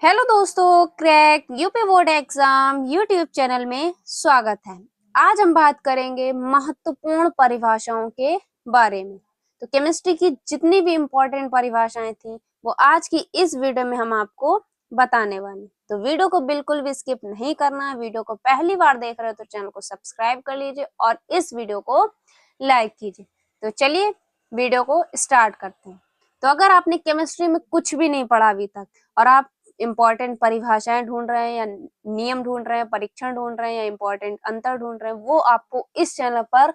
Hello दोस्तों, crack UP board exam YouTube channel में स्वागत है। आज हम बात करेंगे महत्वपूर्ण परिभाषाओं के बारे में। तो केमिस्ट्री की जितनी भी इम्पोर्टेंट परिभाषाएं थी वो आज की इस वीडियो में हम आपको बताने वाले। तो वीडियो को बिल्कुल भी स्किप नहीं करना है। वीडियो को पहली बार देख रहे हो तो चैनल को सब्सक्राइब कर लीजिए और इस वीडियो को लाइक कीजिए। तो चलिए वीडियो को स्टार्ट करते हैं। तो अगर आपने केमिस्ट्री में कुछ भी नहीं पढ़ा अभी तक और आप इम्पोर्टेंट परिभाषाएं ढूंढ रहे हैं या नियम ढूंढ रहे हैं, परीक्षण ढूंढ रहे हैं या इम्पोर्टेंट अंतर ढूंढ रहे हैं, वो आपको इस चैनल पर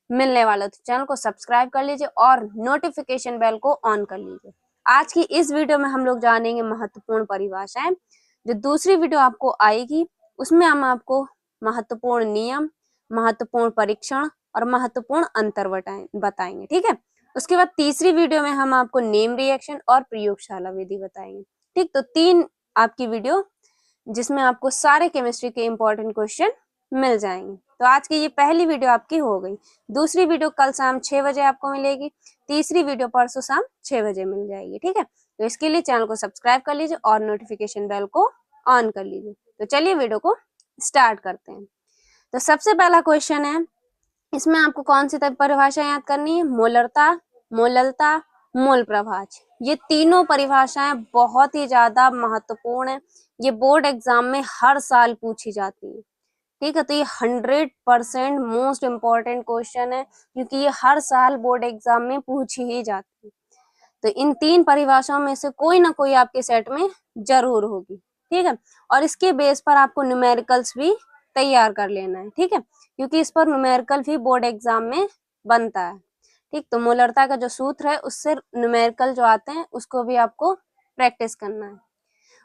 मिलने वाला है। तो चैनल को सब्सक्राइब कर लीजिए और नोटिफिकेशन बेल को ऑन कर लीजिए। आज की इस वीडियो में हम लोग जानेंगे महत्वपूर्ण परिभाषाएं। जो दूसरी वीडियो आपको आएगी उसमें हम आपको महत्वपूर्ण नियम, महत्वपूर्ण परीक्षण और महत्वपूर्ण अंतर बताएंगे। ठीक है। उसके बाद तीसरी वीडियो में हम आपको नेम रिएक्शन और प्रयोगशाला विधि बताएंगे। ठीक, तो 3 आपकी वीडियो जिसमें आपको सारे केमिस्ट्री के इंपॉर्टेंट क्वेश्चन मिल जाएंगे। तो आज की ये पहली वीडियो आपकी हो गई। दूसरी वीडियो कल शाम 6 बजे आपको मिलेगी। तीसरी वीडियो परसों शाम 6 बजे मिल जाएगी। ठीक है। तो इसके लिए चैनल को सब्सक्राइब कर लीजिए और नोटिफिकेशन बेल को ऑन कर लीजिए। तो चलिए वीडियो को स्टार्ट करते हैं। तो सबसे पहला क्वेश्चन है, इसमें आपको कौन सी परिभाषा याद करनी है? मोलरता, मोललता, मोल प्रभाज। ये तीनों परिभाषाएं बहुत ही ज्यादा महत्वपूर्ण है। ये बोर्ड एग्जाम में हर साल पूछी जाती है। ठीक है। तो ये 100% मोस्ट इम्पोर्टेंट क्वेश्चन है क्योंकि ये हर साल बोर्ड एग्जाम में पूछी ही जाती है। तो इन 3 परिभाषाओं में से कोई ना कोई आपके सेट में जरूर होगी। ठीक है। और इसके बेस पर आपको न्यूमेरिकल्स भी तैयार कर लेना है। ठीक है, क्योंकि इस पर न्यूमेरिकल भी बोर्ड एग्जाम में बनता है। ठीक, तो मोलरता का जो सूत्र है उससे न्यूमेरिकल जो आते हैं उसको भी आपको प्रैक्टिस करना है।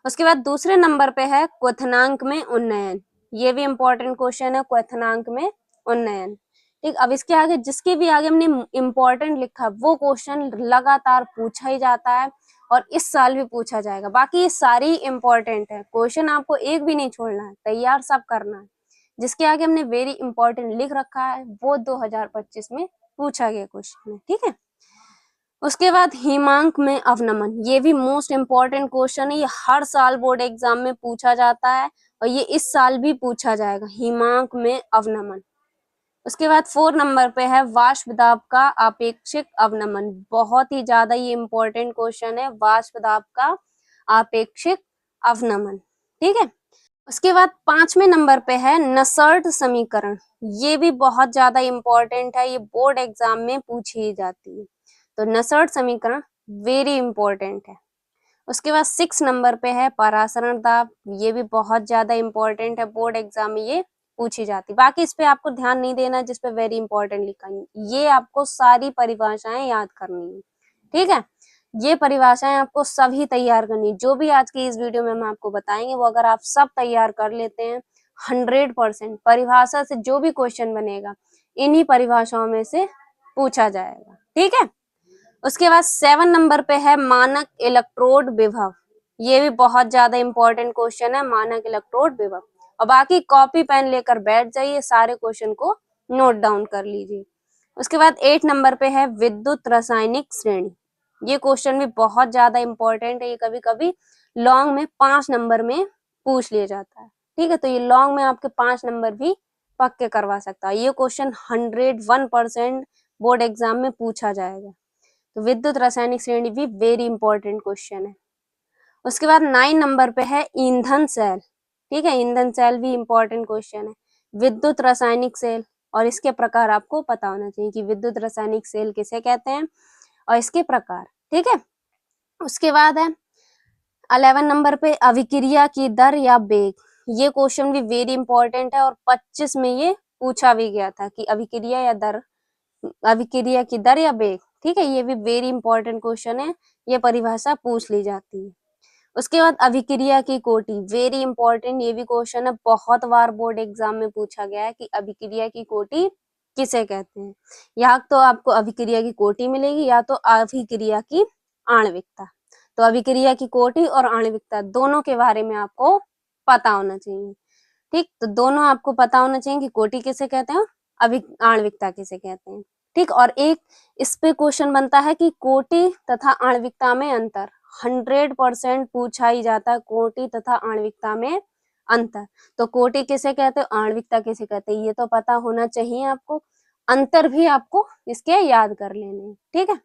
उसके बाद दूसरे नंबर पे है क्वथनांक में उन्नयन। ये भी इंपॉर्टेंट क्वेश्चन है, क्वथनांक में उन्नयन। ठीक, अब इसके आगे जिसके भी आगे हमने इम्पोर्टेंट लिखा वो क्वेश्चन लगातार पूछा ही जाता है और इस साल भी पूछा जाएगा। बाकी ये सारी इम्पोर्टेंट है, क्वेश्चन आपको एक भी नहीं छोड़ना है, तैयार सब करना है। जिसके आगे हमने वेरी इंपॉर्टेंट लिख रखा है वो 2025 में पूछा गया क्वेश्चन है। ठीक है। उसके बाद हिमांक में अवनमन, ये भी मोस्ट इम्पोर्टेंट क्वेश्चन है। ये हर साल बोर्ड एग्जाम में पूछा जाता है और ये इस साल भी पूछा जाएगा, हिमांक में अवनमन। उसके बाद 4 नंबर पे है वाष्प दाब का आपेक्षिक अवनमन। बहुत ही ज्यादा ये इंपॉर्टेंट क्वेश्चन है, वाष्प दाब का आपेक्षिक अवनमन। ठीक है। उसके बाद 5वें नंबर पे है नसर्ट समीकरण। ये भी बहुत ज्यादा इंपॉर्टेंट है, ये बोर्ड एग्जाम में पूछी ही जाती है। तो नसर्ट समीकरण वेरी इंपॉर्टेंट है। उसके बाद 6 नंबर पे है परासरण दाब। ये भी बहुत ज्यादा इंपॉर्टेंट है, बोर्ड एग्जाम में ये पूछी जाती। बाकी इस पे आपको ध्यान नहीं देना जिस पे वेरी इंपॉर्टेंट लिखा है। ये आपको सारी परिभाषाएं याद करनी है। ठीक है, ये परिभाषाएं आपको सभी तैयार करनी है। जो भी आज की इस वीडियो में हम आपको बताएंगे वो अगर आप सब तैयार कर लेते हैं 100% परिभाषा से जो भी क्वेश्चन बनेगा इन्हीं परिभाषाओं में से पूछा जाएगा। ठीक है। उसके बाद 7 नंबर पे है मानक इलेक्ट्रोड विभव। ये भी बहुत ज्यादा इंपॉर्टेंट क्वेश्चन है, मानक इलेक्ट्रोड विभव। और बाकी कॉपी पेन लेकर बैठ जाइए, सारे क्वेश्चन को नोट डाउन कर लीजिए। उसके बाद 8 नंबर पे है विद्युत रासायनिक श्रेणी। ये क्वेश्चन भी बहुत ज्यादा इंपॉर्टेंट है, ये कभी कभी लॉन्ग में 5 नंबर में पूछ लिया जाता है। ठीक है, तो ये लॉन्ग में आपके 5 नंबर भी पक्के करवा सकता है। ये क्वेश्चन 101% बोर्ड एग्जाम में पूछा जाएगा। तो विद्युत रासायनिक श्रेणी भी वेरी इंपॉर्टेंट क्वेश्चन है। उसके बाद 9 नंबर पे है ईंधन सेल। ठीक है, ईंधन सेल भी इंपॉर्टेंट क्वेश्चन है। विद्युत रासायनिक सेल और इसके प्रकार आपको पता होना चाहिए कि विद्युत रासायनिक सेल किसे कहते हैं और इसके प्रकार। ठीक है। उसके बाद है 11 नंबर पे अभिक्रिया की दर या वेग। ये क्वेश्चन भी वेरी इंपॉर्टेंट है और 25 में ये पूछा भी गया था कि अभिक्रिया या दर, अभिक्रिया की दर या वेग। ठीक है, ये भी वेरी इंपॉर्टेंट क्वेश्चन है, ये परिभाषा पूछ ली जाती है। उसके बाद अभिक्रिया की कोटि, वेरी इंपॉर्टेंट ये भी क्वेश्चन है, बहुत बार बोर्ड एग्जाम में पूछा गया है कि अभिक्रिया की कोटि किसे कहते हैं। या तो आपको अभिक्रिया की कोटि मिलेगी या तो अभिक्रिया की आणविकता। तो अभिक्रिया की कोटि और आणविकता दोनों के बारे में आपको पता होना चाहिए। ठीक, तो दोनों आपको पता होना चाहिए कि कोटि किसे कहते हैं, आणविकता किसे कहते हैं। ठीक, और एक इस पे क्वेश्चन बनता है कि कोटि तथा आणविकता में अंतर। 100% पूछा ही जाता है कोटि तथा आणविकता में अंतर। तो कोटि किसे कहते हैं, आणविकता किसे कहते हैं, ये तो पता होना चाहिए आपको। अंतर भी आपको इसके याद कर लेने हैं, ठीक है।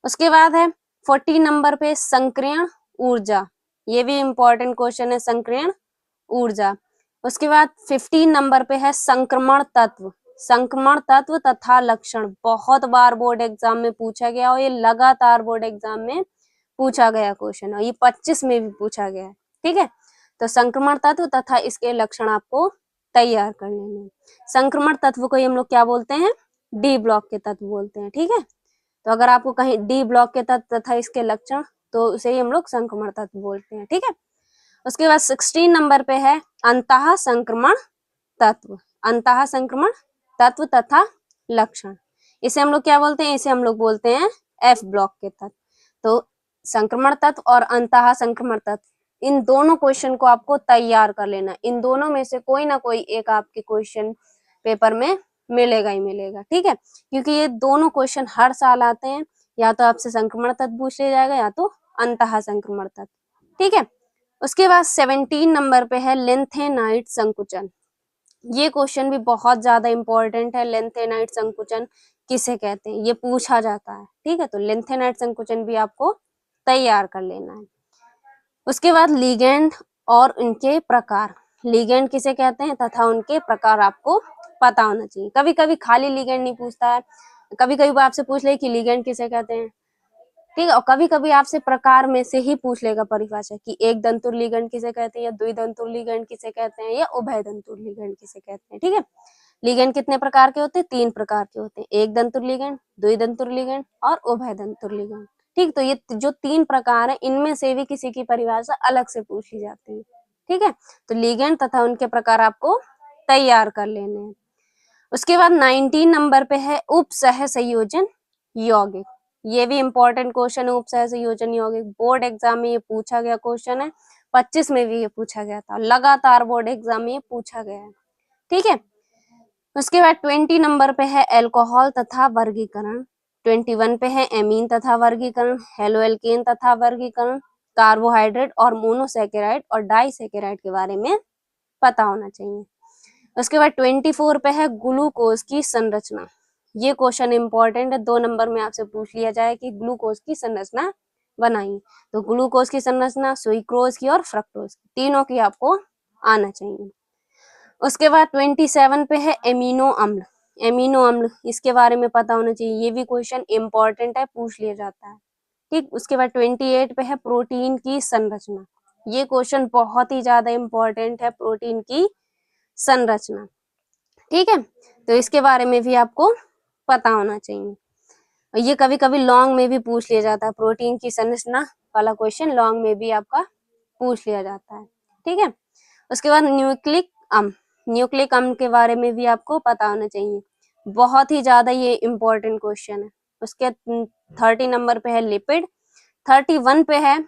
उसके बाद है 40 नंबर पे संक्रियण ऊर्जा, ये भी इंपॉर्टेंट क्वेश्चन है, संक्रियण ऊर्जा। उसके बाद 15 नंबर पे है संक्रमण तत्व, संक्रमण तत्व तथा लक्षण, बहुत बार बोर्ड एग्जाम में पूछा गया और ये लगातार बोर्ड एग्जाम में पूछा गया क्वेश्चन, और ये 25 में भी पूछा गया है, ठीक है। तो संक्रमण तत्व तथा इसके लक्षण आपको तैयार कर लेने हैं। संक्रमण तत्व को हम लोग क्या बोलते हैं, डी ब्लॉक के तत्व बोलते हैं, ठीक है। तो अगर आपको कहीं डी ब्लॉक के तत्व तथा इसके लक्षण, तो उसे ही हम लोग संक्रमण तत्व बोलते हैं, ठीक है। उसके बाद 16 नंबर पे है अंतः संक्रमण तत्व, अंतः संक्रमण तत्व तथा लक्षण, इसे हम लोग क्या बोलते हैं, इसे हम लोग बोलते हैं एफ ब्लॉक के तत्व। तो संक्रमण तत्व और अंतः संक्रमण तत्व, इन दोनों क्वेश्चन को आपको तैयार कर लेना, इन दोनों में से कोई ना कोई एक आपके क्वेश्चन पेपर में मिलेगा ही मिलेगा, ठीक है। क्योंकि ये दोनों क्वेश्चन हर साल आते हैं, या तो आपसे संक्रमण तत्व पूछ लिया जाएगा या तो अंतः संक्रमण तत्व, ठीक है। उसके बाद 17 नंबर पे है लिंथेनाइट संकुचन, ये क्वेश्चन भी बहुत ज्यादा इंपॉर्टेंट है। लिंथेनाइट संकुचन किसे कहते हैं, ये पूछा जाता है, ठीक है। तो लिंथेनाइट संकुचन भी आपको तैयार कर लेना है। उसके बाद लिगेंड और उनके प्रकार, लिगेंड किसे कहते हैं तथा उनके प्रकार आपको पता होना चाहिए। कभी कभी खाली लिगेंड नहीं पूछता है, कभी कभी वो आपसे पूछ ले कि लिगेंड किसे कहते हैं, ठीक है। और कभी कभी आपसे प्रकार में से ही पूछ लेगा परिभाषा कि एक दंतुर लिगेंड किसे कहते हैं, या द्विदंतुर लिगेंड किसे कहते हैं, या उभय दंतुर लिगेंड किसे कहते हैं, ठीक है। लिगेंड कितने प्रकार के होते हैं, 3 प्रकार के होते हैं, एक दंतुर लिगेंड, द्विदंतुर लिगेंड और उभय दंतुर लिगेंड, ठीक। तो ये जो 3 प्रकार है, इनमें से भी किसी की परिभाषा अलग से पूछ ली जाती है, ठीक है। तो लिगेंड तथा उनके प्रकार आपको तैयार कर लेने हैं। उसके बाद 19 नंबर पे है उपसह संयोजन यौगिक, ये भी इंपॉर्टेंट क्वेश्चन है। उपसह संयोजन यौगिक बोर्ड एग्जाम में ये पूछा गया क्वेश्चन है, 25 में भी ये पूछा गया था, लगातार बोर्ड एग्जाम में ये पूछा गया है, ठीक है। उसके बाद 20 नंबर पे है एल्कोहल तथा वर्गीकरण, 21 पे है एमीन तथा वर्गीकरण, हेलोएल्केन तथा वर्गीकरण, कार्बोहाइड्रेट और मोनोसैकेराइड और डाइसैकेराइड के बारे में पता होना चाहिए। उसके बाद 24 पे है ग्लूकोज की संरचना, ये क्वेश्चन इंपॉर्टेंट है, 2 नंबर में आपसे पूछ लिया जाए कि ग्लूकोज की संरचना बनाइए। तो ग्लूकोज की संरचना सुक्रोज की और फ्रक्टोज की, तीनों की आपको आना चाहिए। उसके बाद 27 पे है एमिनो अम्ल, एमिनो अम्ल इसके बारे में पता होना चाहिए, ये भी क्वेश्चन इंपॉर्टेंट है, पूछ लिया जाता है, ठीक। उसके बाद 28 पे है प्रोटीन की संरचना, ये क्वेश्चन बहुत ही ज्यादा इंपॉर्टेंट है, प्रोटीन की संरचना, ठीक है। तो इसके बारे में भी आपको पता होना चाहिए, और ये कभी कभी लॉन्ग में भी पूछ लिया जाता है, प्रोटीन की संरचना वाला क्वेश्चन लॉन्ग में भी आपका पूछ लिया जाता है, ठीक है। उसके बाद न्यूक्लिक अम्ल, न्यूक्लिक अम्ल के बारे में भी आपको पता होना चाहिए, बहुत ही ज्यादा ये इंपॉर्टेंट क्वेश्चन है। उसके 30 नंबर पे है लिपिड, 31 पे है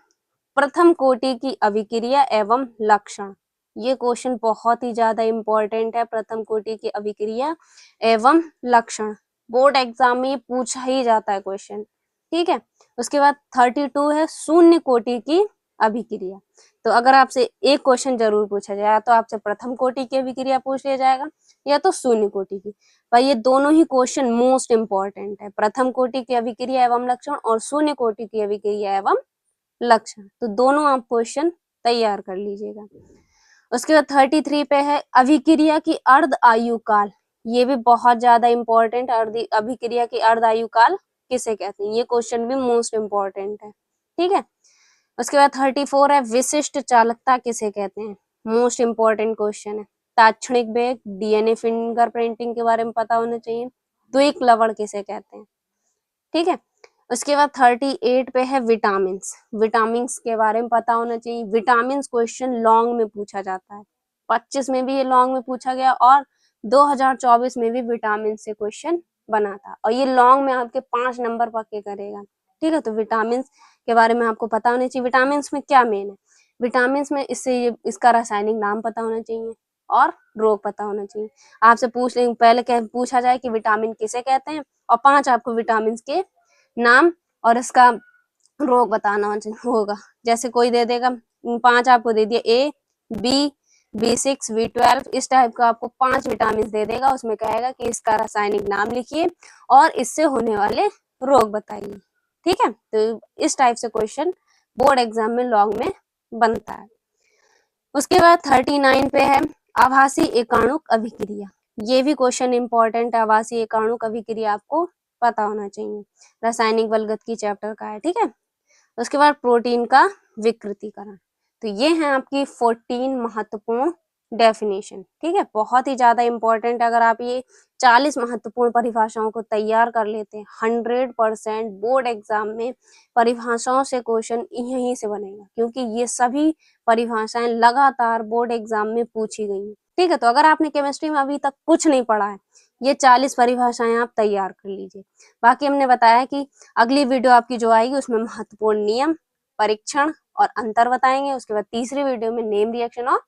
प्रथम कोटि की अभिक्रिया एवं लक्षण, ये क्वेश्चन बहुत ही ज्यादा इंपॉर्टेंट है, प्रथम कोटि की अभिक्रिया एवं लक्षण, बोर्ड एग्जाम में पूछा ही जाता है क्वेश्चन, ठीक है। उसके बाद 32 है शून्य कोटि की अभिक्रिया, तो अगर आपसे एक क्वेश्चन जरूर पूछा जाए, तो आपसे प्रथम कोटि की अभिक्रिया पूछ लिया जाएगा या तो शून्य कोटि की, पर ये दोनों ही क्वेश्चन मोस्ट इंपॉर्टेंट है, प्रथम कोटि की अभिक्रिया एवं लक्षण और शून्य कोटि की अभिक्रिया एवं लक्षण, तो दोनों आप क्वेश्चन तैयार कर लीजिएगा। उसके बाद 33 पे है अभिक्रिया की अर्ध आयु काल, ये भी बहुत ज्यादा इंपॉर्टेंट, अभिक्रिया की अर्ध आयु काल किसे कहते हैं, ये क्वेश्चन भी मोस्ट इंपॉर्टेंट है, ठीक है। उसके बाद 34 है विशिष्ट चालकता किसे कहते हैं, मोस्ट इंपॉर्टेंट क्वेश्चन है, ताक्षणिक वेग, डीएनए फिंगरप्रिंटिंग के बारे में पता होना चाहिए, द्विक लवण किसे कहते हैं, ठीक है। उसके बाद 38 पे है विटामिन्स, विटामिन्स के बारे में पता होना चाहिए, विटामिन्स क्वेश्चन लॉन्ग में पूछा जाता है, 25 में भी ये लॉन्ग में पूछा गया और 2024 में भी विटामिन से क्वेश्चन बना था, और ये लॉन्ग में आपके 5 नंबर पक्के करेगा, ठीक है। तो विटामिन के बारे में आपको पता होना चाहिए, विटामिन में क्या मेन है, विटामिन में इसका रासायनिक नाम पता होना चाहिए और रोग पता होना चाहिए। आपसे पूछ लेंगे, पहले पूछा जाए कि विटामिन किसे कहते हैं, और 5 आपको विटामिन के नाम और इसका रोग बताना होगा। जैसे कोई दे देगा 5 आपको दे दिया, ए बी B6 B12, इस टाइप का आपको 5 विटामिन दे देगा, उसमें कहेगा कि इसका रासायनिक नाम लिखिए और इससे होने वाले रोग बताइए। ठीक है, तो इस टाइप से क्वेश्चन बोर्ड एग्जाम में लॉन्ग में बनता है। उसके बाद 39 पे है आभासी एकाणुक अभिक्रिया। ये भी क्वेश्चन इंपॉर्टेंट है। आभासी एकाणुक अभिक्रिया आपको पता होना चाहिए, रासायनिक बलगत की चैप्टर का है। ठीक है, उसके बाद प्रोटीन का विकृतीकरण। तो ये है आपकी 14 महत्वपूर्ण डेफिनेशन। ठीक है, बहुत ही ज्यादा इंपॉर्टेंट। अगर आप ये 40 महत्वपूर्ण परिभाषाओं को तैयार कर लेते हैं, 100% बोर्ड एग्जाम में परिभाषाओं से क्वेश्चन यहीं से बनेगा, क्योंकि ये सभी परिभाषाएं लगातार बोर्ड एग्जाम में पूछी गई हैं। ठीक है, तो अगर आपने केमिस्ट्री में अभी तक कुछ नहीं पढ़ा है, ये 40 परिभाषाएं आप तैयार कर लीजिए। बाकी हमने बताया कि अगली वीडियो आपकी जो आएगी उसमें महत्वपूर्ण नियम, परीक्षण और अंतर बताएंगे। उसके बाद तीसरी वीडियो में नेम रिएक्शन और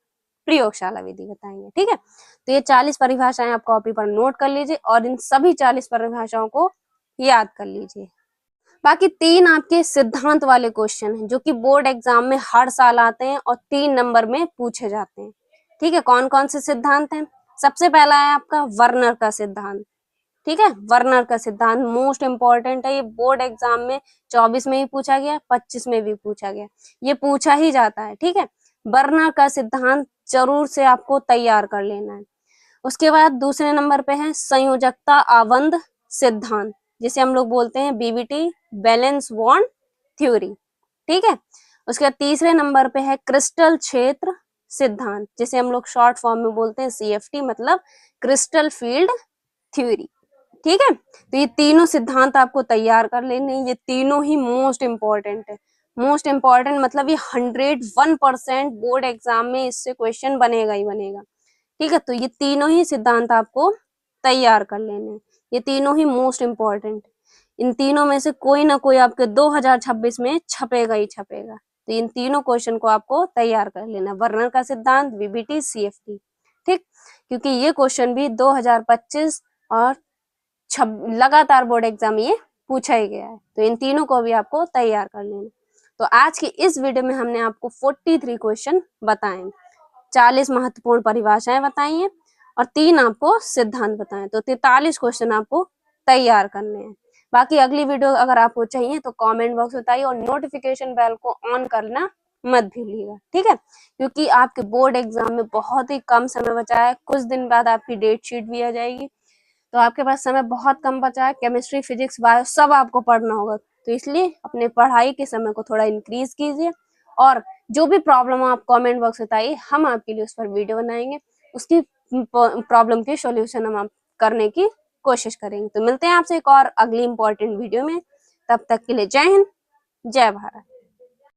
प्रयोगशाला विधि बताएंगे। ठीक है, तो ये 40 परिभाषाएं आप कॉपी पर नोट कर लीजिए और इन सभी 40 परिभाषाओं को याद कर लीजिए। बाकी 3 आपके सिद्धांत वाले क्वेश्चन हैं जो कि बोर्ड एग्जाम में हर साल आते हैं और 3 नंबर में पूछे जाते हैं। ठीक है, कौन कौन से सिद्धांत हैं? सबसे पहला है आपका वर्नर का सिद्धांत। ठीक है, वर्नर का सिद्धांत मोस्ट इंपॉर्टेंट है। ये बोर्ड एग्जाम में 24 में भी पूछा गया, 25 में भी पूछा गया, ये पूछा ही जाता है। ठीक है, वर्नर का सिद्धांत जरूर से आपको तैयार कर लेना है। उसके बाद दूसरे नंबर पे है संयोजकता आबंध सिद्धांत, जिसे हम लोग बोलते हैं बीबीटी, बैलेंस बॉन्ड थ्योरी। ठीक है, उसके बाद तीसरे नंबर पे है क्रिस्टल क्षेत्र सिद्धांत, जिसे हम लोग शॉर्ट फॉर्म में बोलते हैं CFT, मतलब क्रिस्टल फील्ड थ्योरी। ठीक है, तो ये तीनों सिद्धांत आपको तैयार कर लेने, ये तीनों ही मोस्ट इंपॉर्टेंट है। मोस्ट इंपॉर्टेंट मतलब ये 101% बोर्ड एग्जाम में इससे क्वेश्चन बनेगा ही बनेगा। ठीक है, तो ये तीनों ही सिद्धांत आपको तैयार कर लेने, ये तीनों ही मोस्ट इंपॉर्टेंट। इन तीनों में से कोई ना कोई आपके 2026 में छपेगा ही छपेगा। तो इन तीनों क्वेश्चन को आपको तैयार कर लेना, वर्नर का सिद्धांत, बीबीटी, CFT। ठीक, क्योंकि ये क्वेश्चन भी 2025 और लगातार बोर्ड एग्जाम ये पूछा ही गया है, तो इन तीनों को भी आपको तैयार कर लेना। तो आज की इस वीडियो में हमने आपको 43 क्वेश्चन बताए, 40 महत्वपूर्ण परिभाषाएं बताई हैं और 3 आपको सिद्धांत बताए, तो 43 क्वेश्चन आपको तैयार करने हैं। बाकी अगली वीडियो अगर आपको चाहिए तो कमेंट बॉक्स में बताइए और नोटिफिकेशन बेल को ऑन करना मत भूलिएगा। ठीक है, क्योंकि आपके बोर्ड एग्जाम में बहुत ही कम समय बचा है, कुछ दिन बाद आपकी डेट शीट भी आ जाएगी, तो आपके पास समय बहुत कम बचा है। केमिस्ट्री, फिजिक्स, बायो सब आपको पढ़ना होगा, तो इसलिए अपने पढ़ाई के समय को थोड़ा इंक्रीज कीजिए और जो भी प्रॉब्लम आप कमेंट बॉक्स में बताइए, हम आपके लिए उस पर वीडियो बनाएंगे, उसकी प्रॉब्लम के सॉल्यूशन हम आप करने की कोशिश करेंगे। तो मिलते हैं आपसे एक और अगली इंपॉर्टेंट वीडियो में, तब तक के लिए जय हिंद, जय भारत।